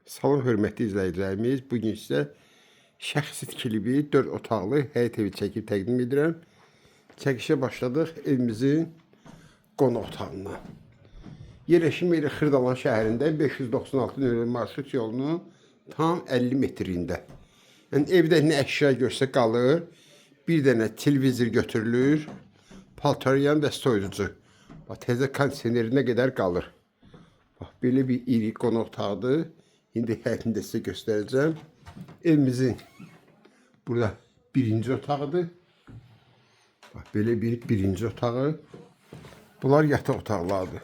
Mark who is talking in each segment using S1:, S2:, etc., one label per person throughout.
S1: Salam hörmətli izləyicilərimiz, bugün sizə şəxsi tikili 4 otaqlı həyət evi çəkib təqdim edirəm. Çəkişə başladıq evimizin qonaq otağından. Yerləşim yeri Xırdalan şəhərində 596 nömrəli marşrut yolunun tam 50 metrində. Yəni evdə nə əşya görsə qalır, bir dənə televizor götürülür, paltaryan və soyuducu. Bax, təzə kondisionerinə qədər qalır. Bax, belə bir iri qonaq otağıdır. İndi həyətini də sizə göstərəcəm. Evimizin burada birinci otağıdır. Bax, belə bir birinci otağı. Bunlar yataq otaqlarıdır.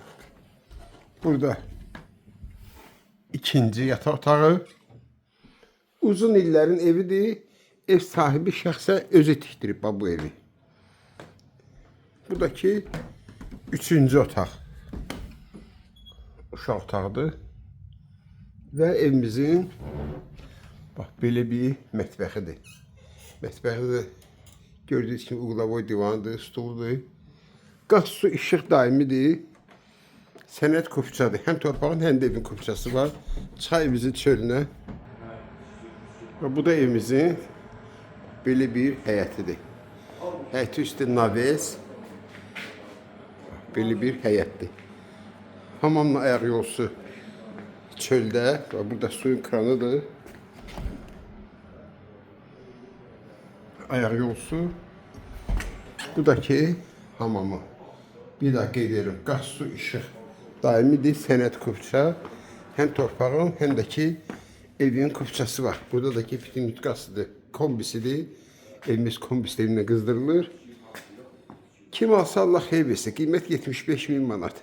S1: Burada ikinci yataq otağı. Uzun illərin evidir. Ev sahibi şəxsə özü tikdirib bu evi. Buradakı üçüncü otaq. Uşaq otağıdır. Və evimizin bax, belə bir mətbəxidir. Mətbəxi gördüyünüz kimi uqlavoy divanıdır, stuldur. Qaz, su, işıq daimidir. Sənət kupçadır. Həm torpağın, həm də evin kupçası var. Çay evimizin çölünə. Və bu da evimizin belə bir həyətidir. Həyəti üstü naves. Belə bir həyətdir. Hamamla ayaq yolsu çöldə. Burada suyun kranıdır. Ayaq yolsu. Buradakı hamamı. Bir daha qeyd edirəm. Qaz, su, işıq daimidir. Sənət kupça. Həm torpağın, həm də ki evin kupçası var. Burada da ki bütün yutkasıdır. Kombisidir. Evimiz kombislərinə qızdırılır. Kim alsa Allah xeyir versin. Qiymət 75.000 manat.